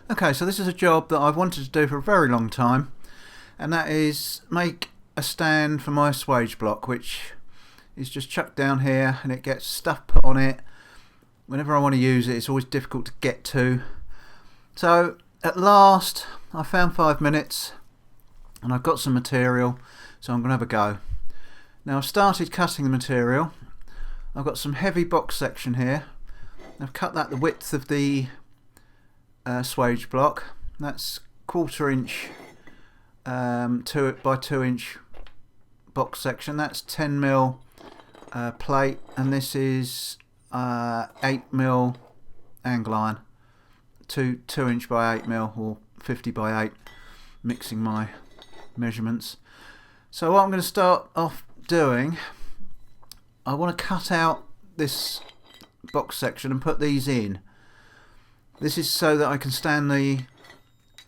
Okay, so this is a job that I've wanted to do for a very long time, and that is make a stand for my swage block, which is just chucked down here and it gets stuff put on it. Whenever I want to use it, it's always difficult to get to. So at last I found 5 minutes and I've got some material, so I'm going to have a go. Now I've started cutting the material. I've got some heavy box section here. I've cut that the width of the swage block. That's 1/4 inch 2 by 2 inch box section. That's 10mm plate, and this is 8mm angle iron, 2 inch by 8mm or 50 by 8, mixing my measurements. So what I'm going to start off doing, I want to cut out this box section and put these in. This is so that I can stand the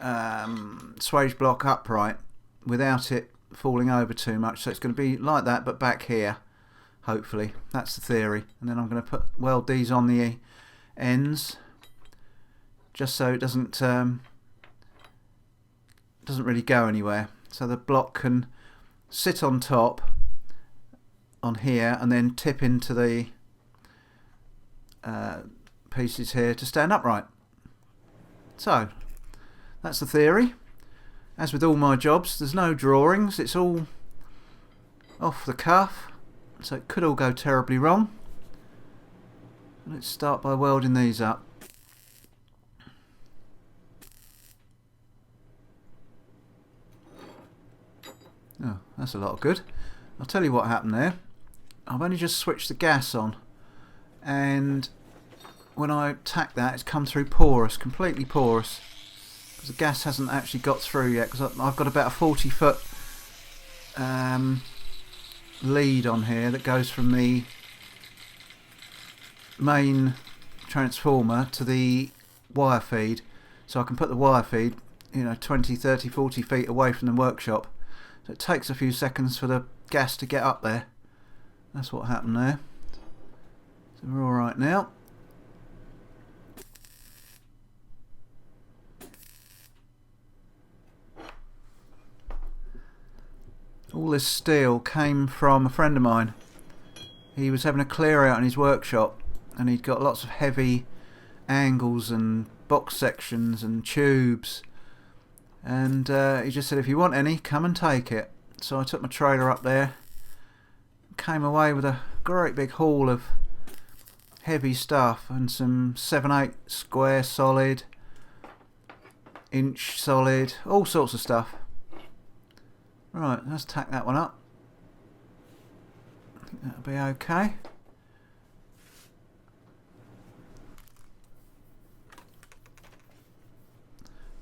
swage block upright without it falling over too much. So it's going to be like that, but back here, hopefully. That's the theory. And then I'm going to weld these on the ends, just so it doesn't really go anywhere. So the block can sit on top on here and then tip into the pieces here to stand upright. So that's the theory. As with all my jobs, there's no drawings, it's all off the cuff, so it could all go terribly wrong. Let's start by welding these up. Oh, that's a lot of good. I'll tell you what happened there. I've only just switched the gas on, and when I tack that, it's come through porous, completely porous, because the gas hasn't actually got through yet, because I've got about a 40-foot lead on here that goes from the main transformer to the wire feed, so I can put the wire feed 20, 30, 40 feet away from the workshop. So it takes a few seconds for the gas to get up there. That's what happened there. So we're alright now. All this steel came from a friend of mine. He was having a clear out in his workshop, and he'd got lots of heavy angles and box sections and tubes, and he just said, if you want any, come and take it. So I took my trailer up there, came away with a great big haul of heavy stuff and some 7/8 square solid, inch solid, all sorts of stuff. Right, let's tack that one up. I think that'll be okay.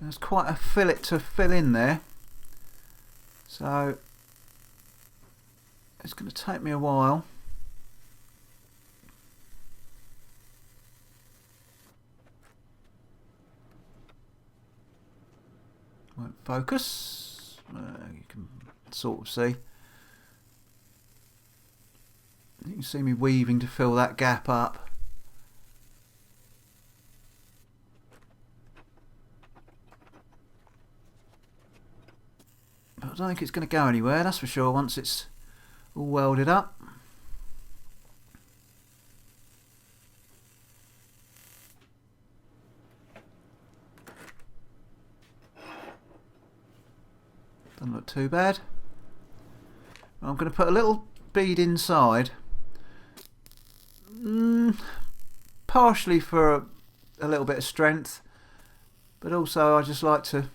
There's quite a fillet to fill in there, so it's going to take me a while. Won't focus. You can sort of see. You can see me weaving to fill that gap up. But I don't think it's going to go anywhere, that's for sure, once it's all welded up. Doesn't look too bad. I'm going to put a little bead inside, partially for a little bit of strength, but also I just like to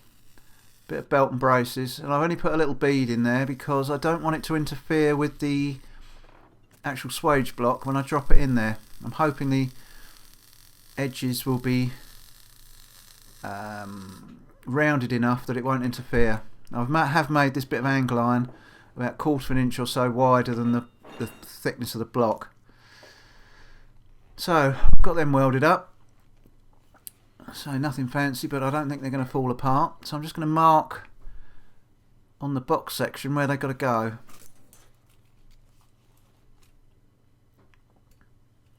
bit of belt and braces, and I've only put a little bead in there because I don't want it to interfere with the actual swage block when I drop it in there. I'm hoping the edges will be rounded enough that it won't interfere. I have made this bit of angle iron about 1/4 inch or so wider than the thickness of the block. So I've got them welded up. So nothing fancy, but I don't think they're going to fall apart. So I'm just going to mark on the box section where they've got to go.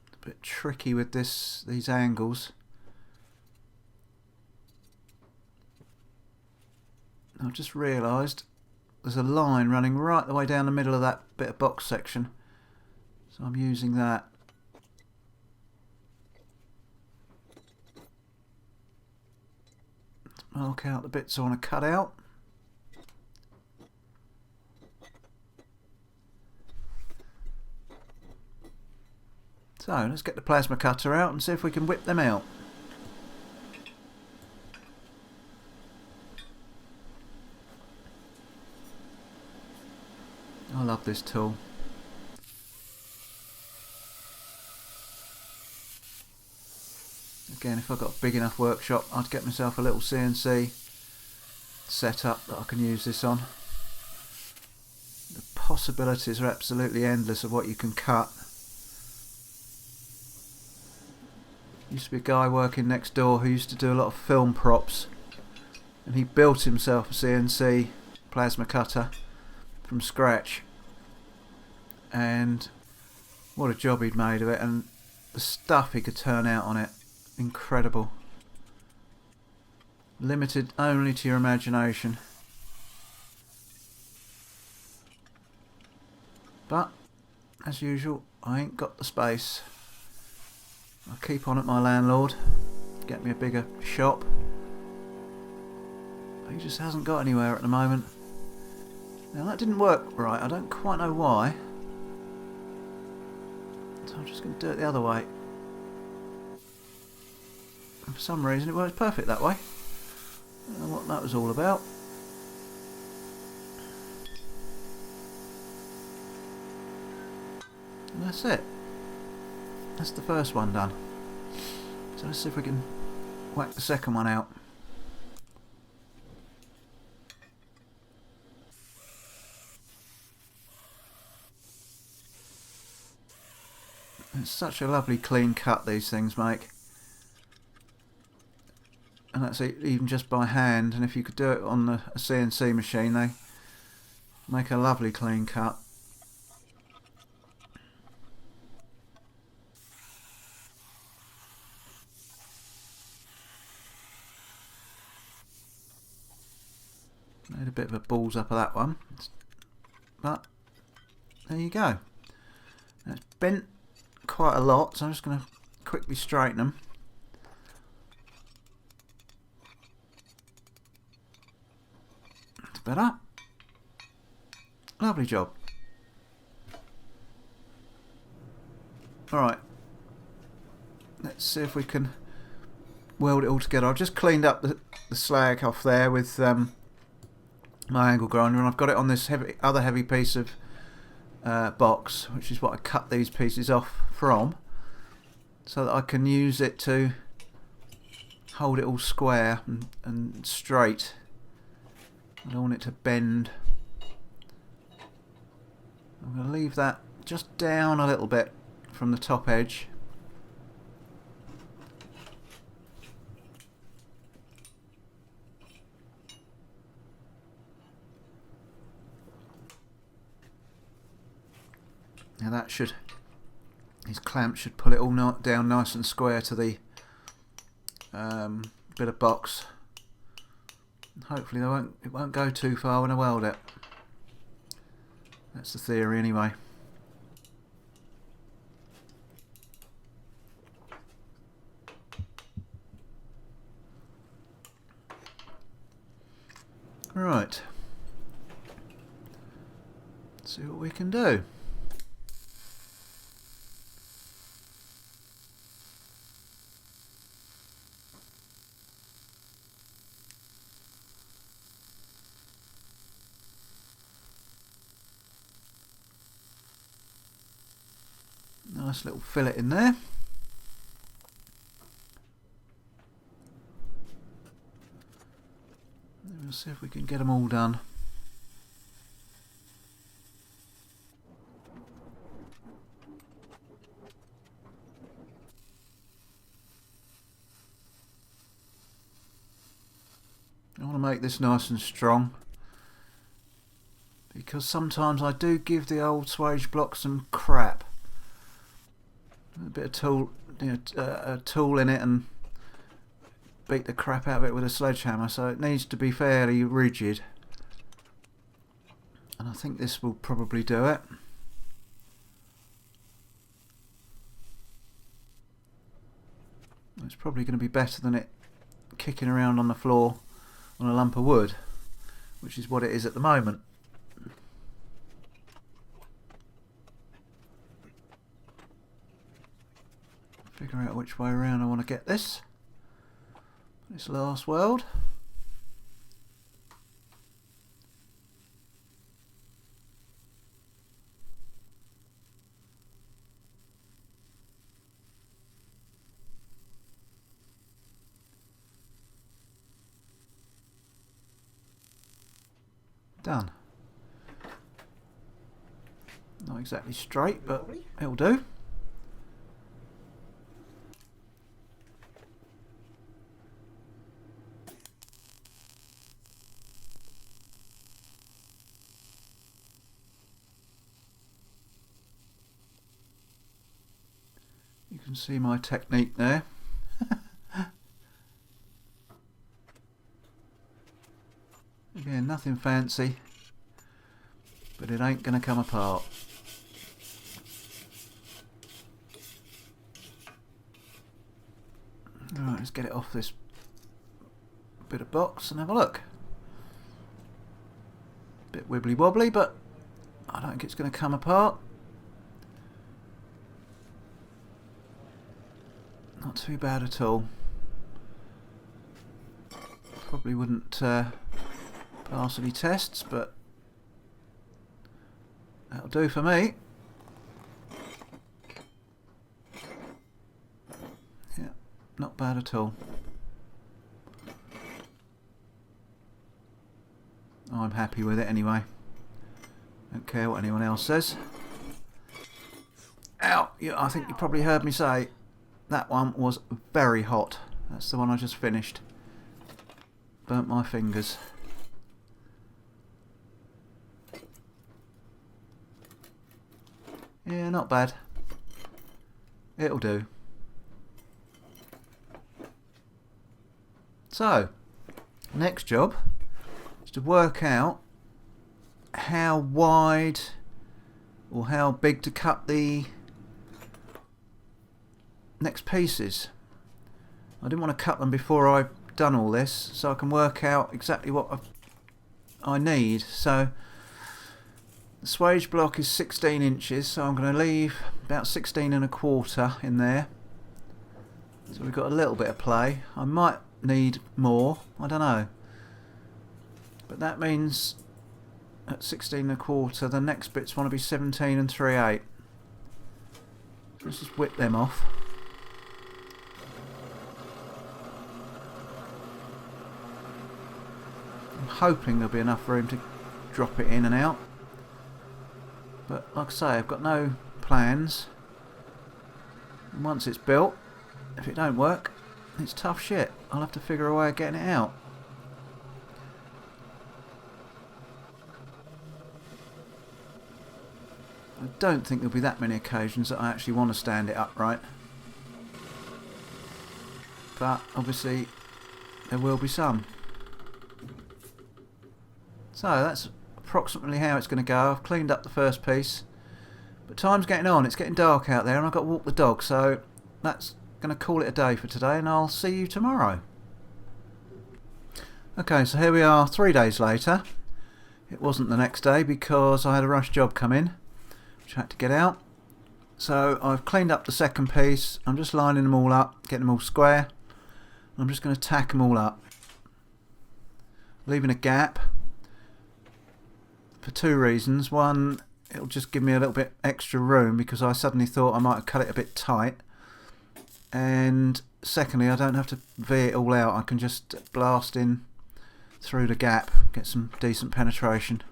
It's a bit tricky with these angles. I've just realised there's a line running right the way down the middle of that bit of box section, so I'm using that. To mark out the bits I want to cut out. So let's get the plasma cutter out and see if we can whip them out. I love this tool. Again, if I've got a big enough workshop, I'd get myself a little CNC setup that I can use this on. The possibilities are absolutely endless of what you can cut. Used to be a guy working next door who used to do a lot of film props, and he built himself a CNC plasma cutter from scratch, and what a job he'd made of it, and the stuff he could turn out on it, incredible. Limited only to your imagination. But as usual, I ain't got the space. I'll keep on at my landlord, get me a bigger shop. He just hasn't got anywhere at the moment. Now that didn't work right, I don't quite know why. So I'm just going to do it the other way. And for some reason it works perfect that way. I don't know what that was all about. And that's it. That's the first one done. So let's see if we can whack the second one out. It's such a lovely clean cut these things make. And that's even just by hand, and if you could do it on a CNC machine, they make a lovely clean cut. Made a bit of a balls up of that one, but there you go. Now it's bent quite a lot, so I'm just going to quickly straighten them. That's better. Lovely job. Alright, let's see if we can weld it all together. I've just cleaned up the slag off there with my angle grinder, and I've got it on this other heavy piece of box, which is what I cut these pieces off from, so that I can use it to hold it all square and straight. I don't want it to bend. I'm going to leave that just down a little bit from the top edge. Now that should, these clamps should pull it all down nice and square to the bit of box. Hopefully it won't go too far when I weld it. That's the theory anyway. Right. Let's see what we can do. Nice little fillet in there. We'll see if we can get them all done. I want to make this nice and strong, because sometimes I do give the old swage block some crap. A bit of tool, a tool in it, and beat the crap out of it with a sledgehammer, so it needs to be fairly rigid. And I think this will probably do it. It's probably going to be better than it kicking around on the floor on a lump of wood, which is what it is at the moment. Figure out which way around I want to get this last weld. Done. Not exactly straight, but it'll do. You can see my technique there. Again, nothing fancy, but it ain't going to come apart. Alright, let's get it off this bit of box and have a look. Bit wibbly wobbly, but I don't think it's going to come apart. Not too bad at all. Probably wouldn't pass any tests, but that'll do for me. Yeah, not bad at all. I'm happy with it anyway. Don't care what anyone else says. Ow! Yeah, I think you probably heard me say that one was very hot. That's the one I just finished. Burnt my fingers. Yeah, not bad. It'll do. So, next job is to work out how wide or how big to cut the next pieces. I didn't want to cut them before I've done all this, so I can work out exactly what I need. So the swage block is 16 inches, so I'm going to leave about 16 and a quarter in there. So we've got a little bit of play. I might need more, I don't know. But that means at 16 and a quarter the next bits want to be 17 and 3/8. Let's just whip them off. I'm hoping there'll be enough room to drop it in and out. But like I say, I've got no plans. And once it's built, if it don't work, it's tough shit. I'll have to figure a way of getting it out. I don't think there'll be that many occasions that I actually want to stand it upright. But obviously there will be some. So that's approximately how it's going to go. I've cleaned up the first piece. But time's getting on. It's getting dark out there and I've got to walk the dog. So that's going to call it a day for today and I'll see you tomorrow. Okay, so here we are 3 days later. It wasn't the next day because I had a rush job come in, which I had to get out. So I've cleaned up the second piece. I'm just lining them all up, getting them all square. I'm just going to tack them all up, leaving a gap for two reasons. One, it'll just give me a little bit extra room because I suddenly thought I might have cut it a bit tight. And secondly, I don't have to veer it all out. I can just blast in through the gap, get some decent penetration.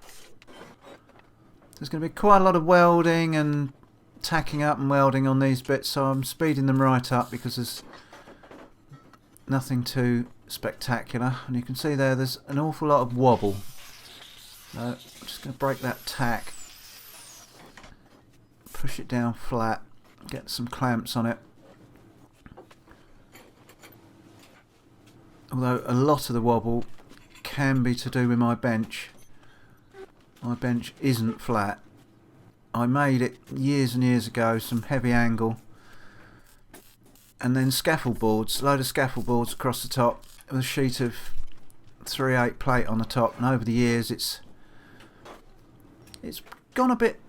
There's going to be quite a lot of welding and tacking up and welding on these bits, so I'm speeding them right up because there's nothing too spectacular. And you can see there's an awful lot of wobble. So I'm just going to break that tack, push it down flat, get some clamps on it. Although a lot of the wobble can be to do with my bench. my bench isn't flat. I made it years and years ago, some heavy angle, and then scaffold boards, load of scaffold boards across the top with a sheet of 3/8 plate on the top, and over the years it's gone a bit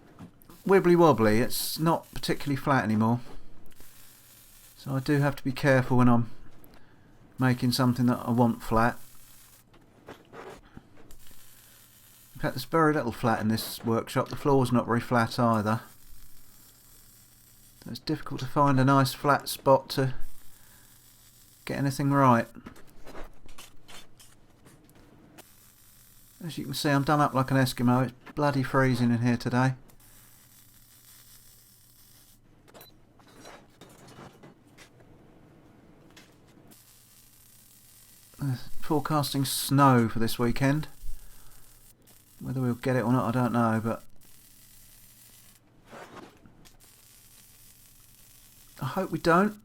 wibbly wobbly. It's not particularly flat anymore, so I do have to be careful when I'm making something that I want flat. In fact, there's very little flat in this workshop. The floor's not very flat either. It's difficult to find a nice flat spot to get anything right. As you can see, I'm done up like an Eskimo. It's bloody freezing in here today. Forecasting snow for this weekend. Whether we'll get it or not, I don't know, but I hope we don't.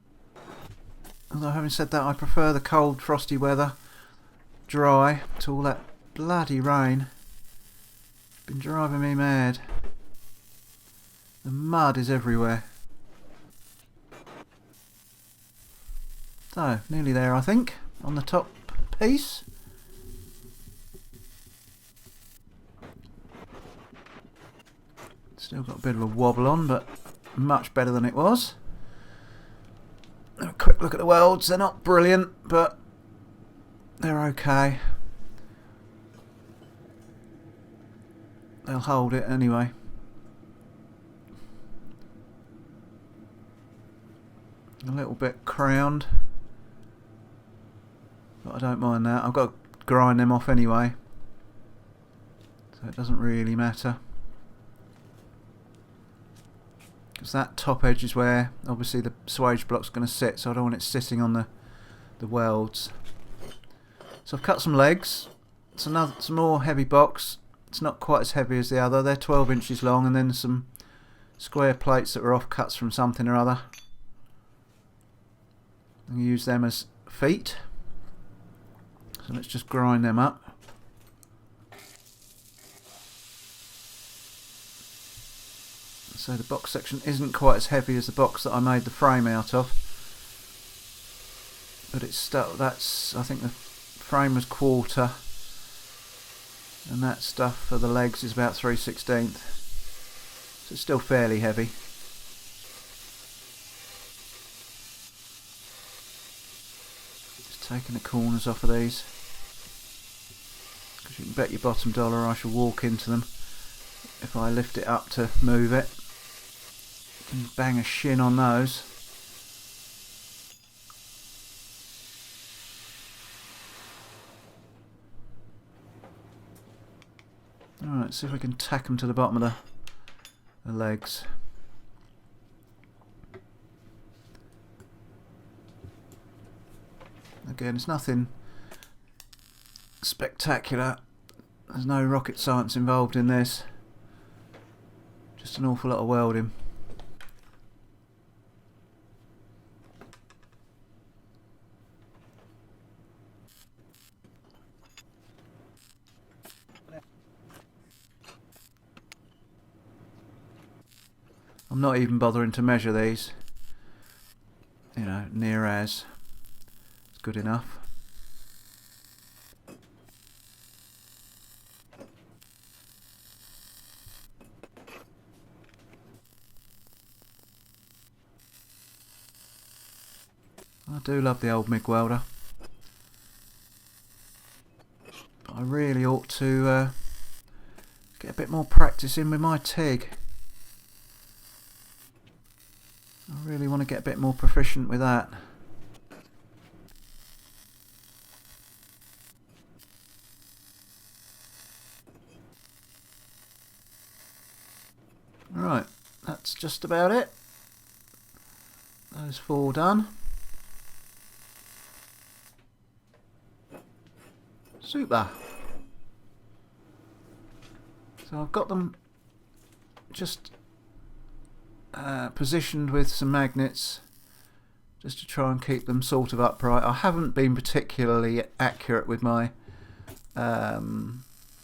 Although having said that, I prefer the cold, frosty weather, dry, to all that bloody rain. It's been driving me mad. The mud is everywhere. So, nearly there I think, on the top piece. Still got a bit of a wobble on, but much better than it was. A quick look at the welds. They're not brilliant, but they're okay. They'll hold it anyway. A little bit crowned, but I don't mind that. I've got to grind them off anyway, so it doesn't really matter. Because that top edge is where obviously the swage block's going to sit, so I don't want it sitting on the welds. So I've cut some legs. It's some more heavy box. It's not quite as heavy as the other. They're 12 inches long, and then some square plates that were offcuts from something or other. And use them as feet. So let's just grind them up. So the box section isn't quite as heavy as the box that I made the frame out of, but it's still, that's, I think the frame was 1/4, and that stuff for the legs is about 3/16, so it's still fairly heavy. Just taking the corners off of these, because you can bet your bottom dollar I shall walk into them if I lift it up to move it. And bang a shin on those. Alright, see if we can tack them to the bottom of the legs. Again, it's nothing spectacular. There's no rocket science involved in this. Just an awful lot of welding. I'm not even bothering to measure these. You know, near as. It's good enough. I do love the old MIG welder, but I really ought to get a bit more practice in with my TIG. I really want to get a bit more proficient with that. Right, that's just about it. Those 4 done. Super. So I've got them just positioned with some magnets just to try and keep them sort of upright. I haven't been particularly accurate with my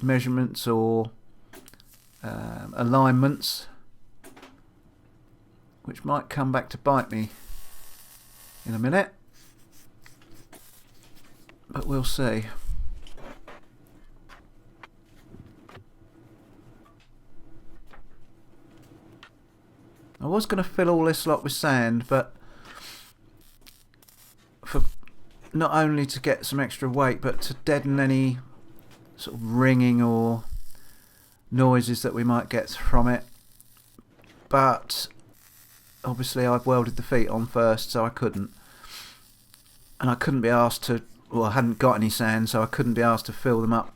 measurements or alignments, which might come back to bite me in a minute, but we'll see. I was going to fill all this lot with sand, but for not only to get some extra weight, but to deaden any sort of ringing or noises that we might get from it. But obviously I've welded the feet on first, so I couldn't. And I couldn't be asked to, well, I hadn't got any sand, so I couldn't be asked to fill them up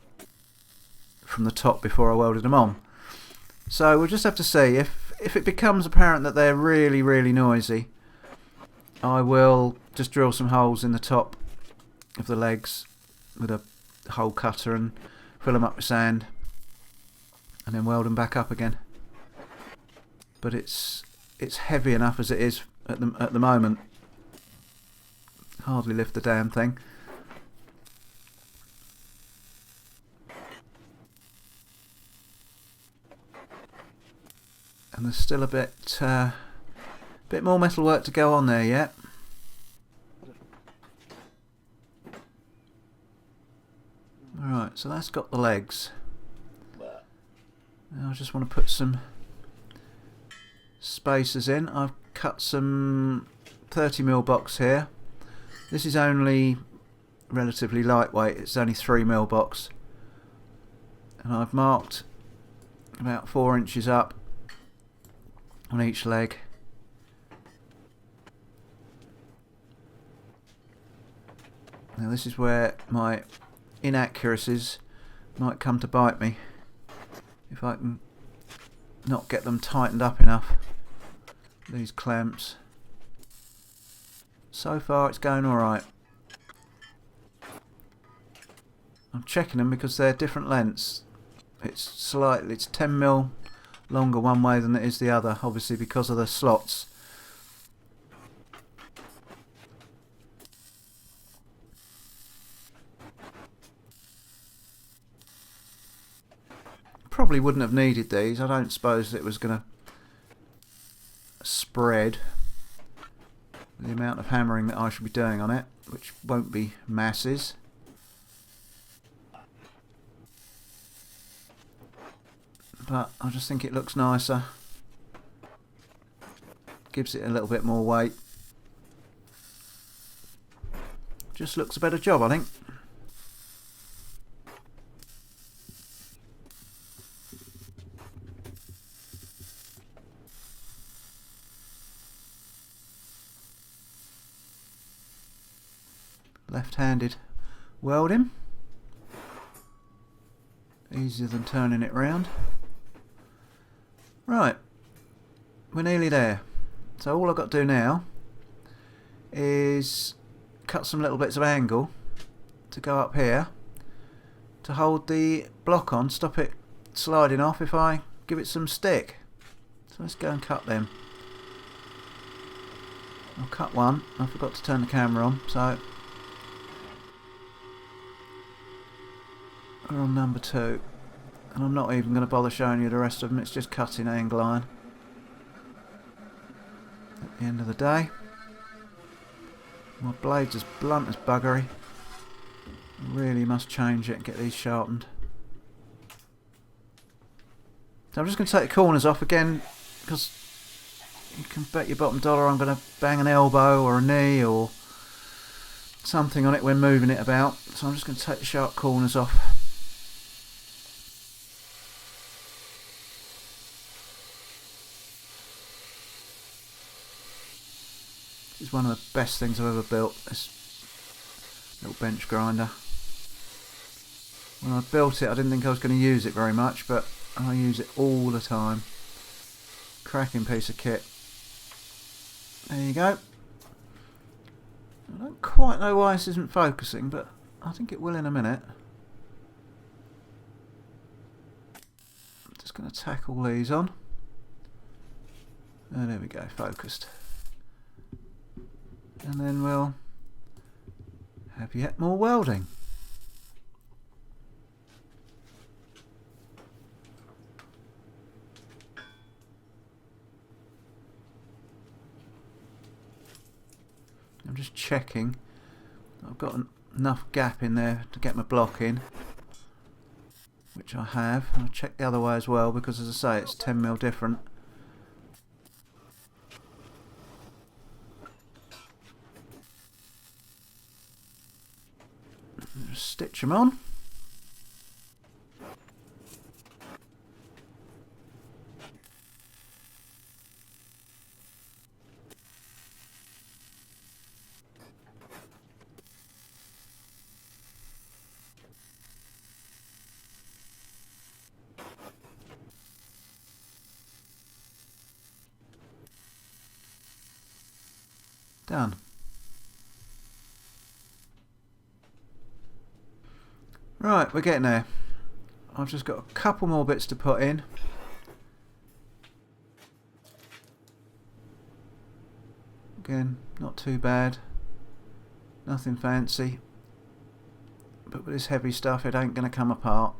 from the top before I welded them on. So we'll just have to see. If it becomes apparent that they're really, really noisy, I will just drill some holes in the top of the legs with a hole cutter and fill them up with sand and then weld them back up again. But it's heavy enough as it is at the moment. Hardly lift the damn thing. And there's still a bit more metal work to go on there yet. Alright, so that's got the legs. Now I just want to put some spacers in. I've cut some 30mm box here. This is only relatively lightweight, it's only 3mm box. And I've marked about 4 inches up on each leg. Now this is where my inaccuracies might come to bite me, if I can not get them tightened up enough, these clamps. So far it's going alright. I'm checking them because they're different lengths. It's 10mm longer one way than it is the other, obviously because of the slots. Probably wouldn't have needed these. I don't suppose it was going to spread the amount of hammering that I should be doing on it, which won't be masses. But I just think it looks nicer. Gives it a little bit more weight. Just looks a better job, I think. Left-handed welding. Easier than turning it round. Right, we're nearly there. So all I've got to do now is cut some little bits of angle to go up here to hold the block on, stop it sliding off if I give it some stick. So let's go and cut them. I'll cut one. I forgot to turn the camera on, so we're on number 2. And I'm not even going to bother showing you the rest of them, it's just cutting angle iron. At the end of the day, my blade's as blunt as buggery. I really must change it and get these sharpened. So I'm just going to take the corners off again, because you can bet your bottom dollar I'm going to bang an elbow or a knee or something on it when moving it about. So I'm just going to take the sharp corners off. This is one of the best things I've ever built, this little bench grinder. When I built it I didn't think I was going to use it very much, but I use it all the time. Cracking piece of kit. There you go. I don't quite know why this isn't focusing, but I think it will in a minute. I'm just going to tack all these on. And there we go, focused. And then we'll have yet more welding. I'm just checking I've got enough gap in there to get my block in, which I have. I'll check the other way as well, because as I say, it's 10mm different. Stitch them on. Done. Right, we're getting there. I've just got a couple more bits to put in. Again, not too bad. Nothing fancy. But with this heavy stuff, it ain't going to come apart.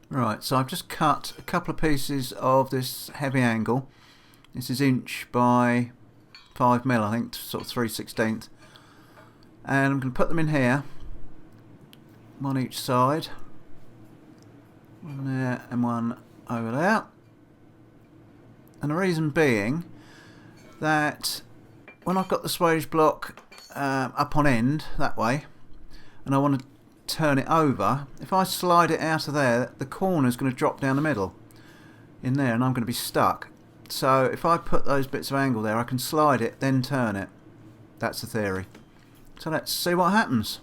Right, so I've just cut a couple of pieces of this heavy angle. This is inch by 5mm, I think, sort of 3/16. And I'm going to put them in here, one each side. One there and one over there. And the reason being that when I've got the swage block up on end that way, and I want to turn it over, if I slide it out of there, the corner is going to drop down the middle in there, and I'm going to be stuck. So if I put those bits of angle there, I can slide it, then turn it. That's the theory. So let's see what happens.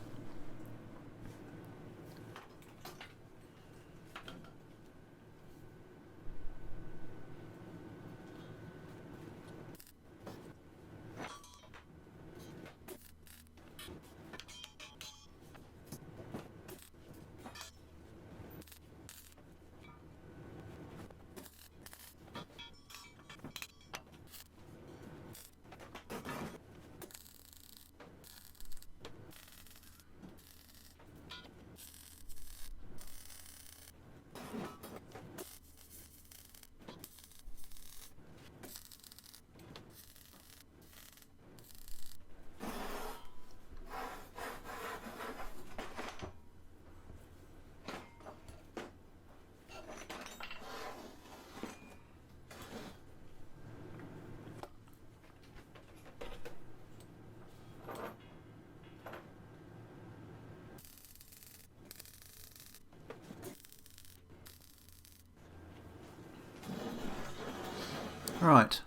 Right,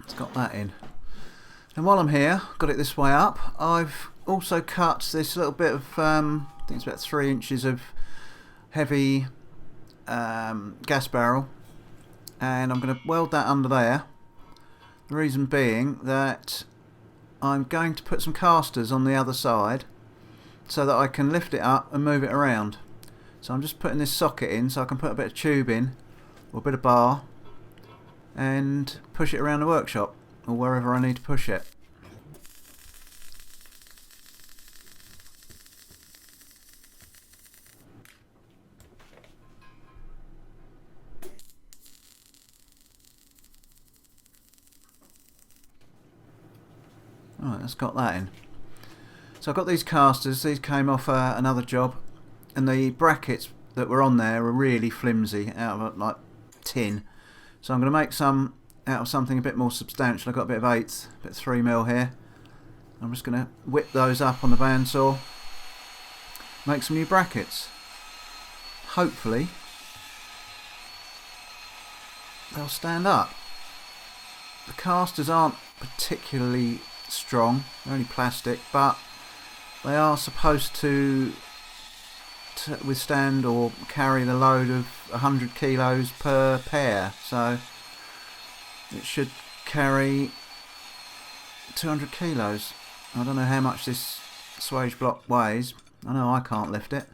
it's got that in. And while I'm here, got it this way up, I've also cut this little bit of, I think it's about 3 inches of heavy gas barrel, and I'm going to weld that under there. The reason being that I'm going to put some casters on the other side so that I can lift it up and move it around. So I'm just putting this socket in so I can put a bit of tube in, or a bit of bar, and push it around the workshop or wherever I need to push it. Right, that's got that in. So I've got these casters. These came off another job, and the brackets that were on there are really flimsy, out of like tin. So I'm going to make some out of something a bit more substantial. I've got a bit of 1/8, a bit of 3mm here. I'm just going to whip those up on the bandsaw, make some new brackets. Hopefully they'll stand up. The casters aren't particularly strong, they're only plastic, but they are supposed to withstand or carry the load of 100 kilos per pair, so it should carry 200 kilos. I don't know how much this swage block weighs. I know I can't lift it.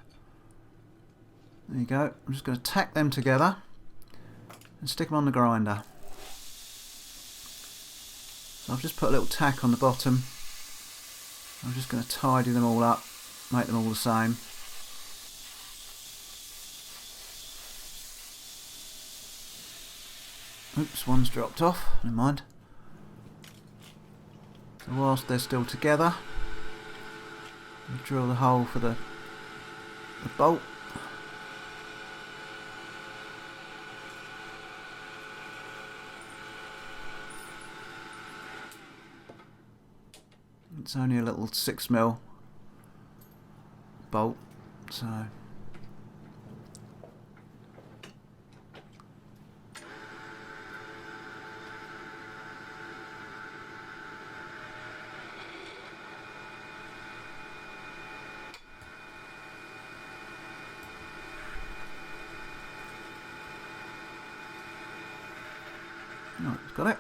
There you go. I'm just going to tack them together and stick them on the grinder. So I've just put a little tack on the bottom. I'm just going to tidy them all up, make them all the same. Oops, one's dropped off. Never mind. So whilst they're still together, we drill the hole for the bolt. It's only a little 6mm bolt, so right, got it.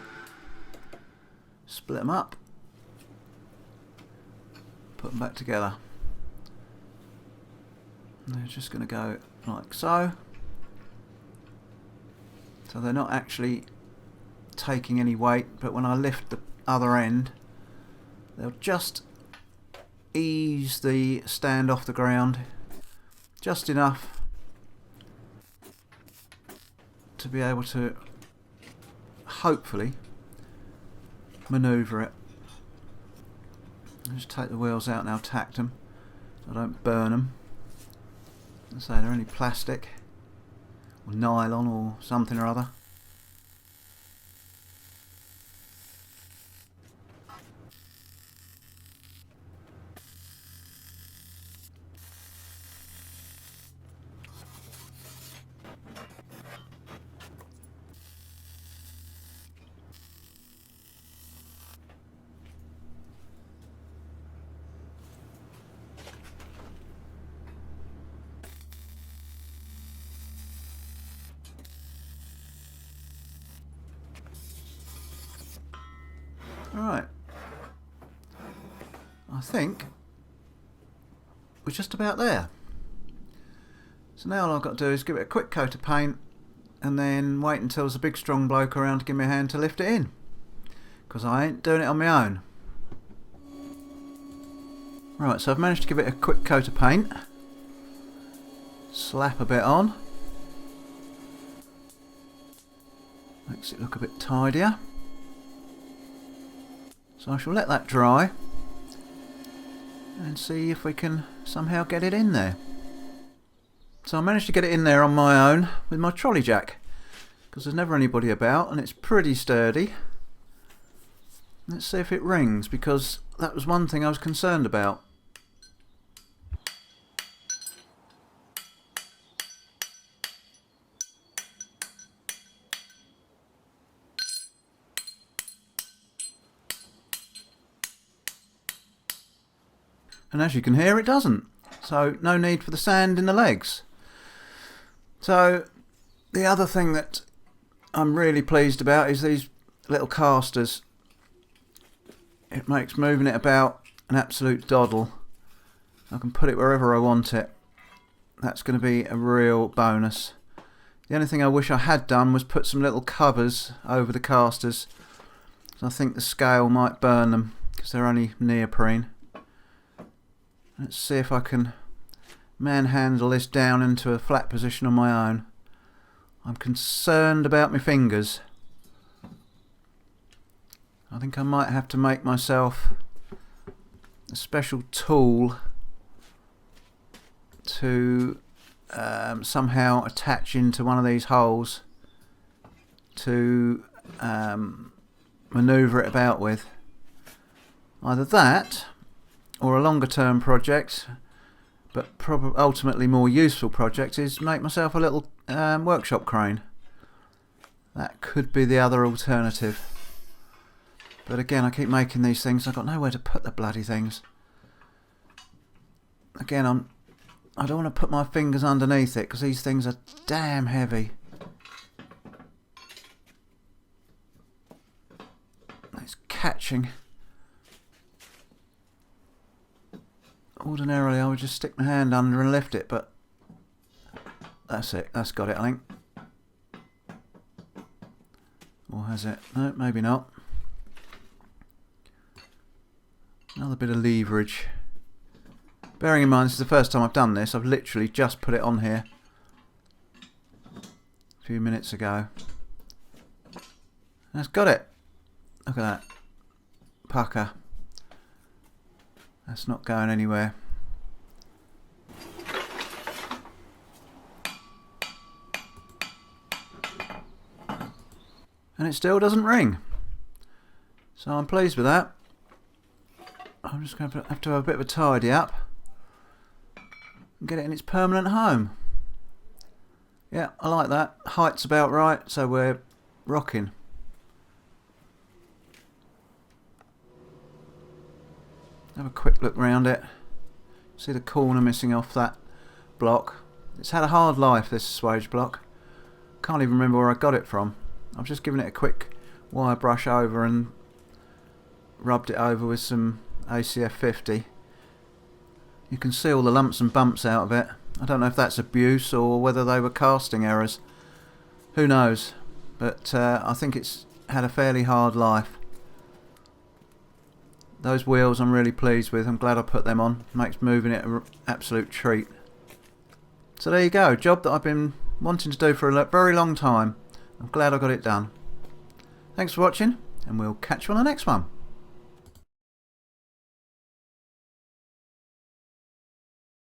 Split them up. Put them back together. And they're just going to go like so. So they're not actually taking any weight, but when I lift the other end, they'll just ease the stand off the ground just enough to be able to hopefully manoeuvre it. I'll just take the wheels out now, tack them so I don't burn them. As I say, they're only plastic or nylon or something or other. Alright, I think we're just about there. So now all I've got to do is give it a quick coat of paint and then wait until there's a big strong bloke around to give me a hand to lift it in, because I ain't doing it on my own. Right, so I've managed to give it a quick coat of paint, slap a bit on, makes it look a bit tidier. So I shall let that dry and see if we can somehow get it in there. So I managed to get it in there on my own with my trolley jack, because there's never anybody about and it's pretty sturdy. Let's see if it rings, because that was one thing I was concerned about. And as you can hear, it doesn't. So no need for the sand in the legs. So the other thing that I'm really pleased about is these little casters. It makes moving it about an absolute doddle. I can put it wherever I want it. That's going to be a real bonus. The only thing I wish I had done was put some little covers over the casters. So I think the scale might burn them, because they're only neoprene. Let's see if I can manhandle this down into a flat position on my own. I'm concerned about my fingers. I think I might have to make myself a special tool to somehow attach into one of these holes to manoeuvre it about with. Either that, or a longer term project, but probably ultimately more useful project, is make myself a little workshop crane. That could be the other alternative. But again, I keep making these things, I've got nowhere to put the bloody things. Again, I don't want to put my fingers underneath it, because these things are damn heavy. It's catching. Ordinarily I would just stick my hand under and lift it, but that's it, that's got it, I think. Or has it? No, maybe not. Another bit of leverage. Bearing in mind this is the first time I've done this, I've literally just put it on here a few minutes ago. That's got it. Look at that. Pucker. That's not going anywhere. And it still doesn't ring. So I'm pleased with that. I'm just going to have to have a bit of a tidy up and get it in its permanent home. Yeah, I like that. Height's about right, so we're rocking. Have a quick look round it. See the corner missing off that block. It's had a hard life, this swage block. Can't even remember where I got it from. I've just given it a quick wire brush over and rubbed it over with some ACF 50. You can see all the lumps and bumps out of it. I don't know if that's abuse or whether they were casting errors. Who knows? But I think it's had a fairly hard life. Those wheels I'm really pleased with. I'm glad I put them on. Makes moving it an absolute treat. So there you go. Job that I've been wanting to do for a very long time. I'm glad I got it done. Thanks for watching, and we'll catch you on the next one.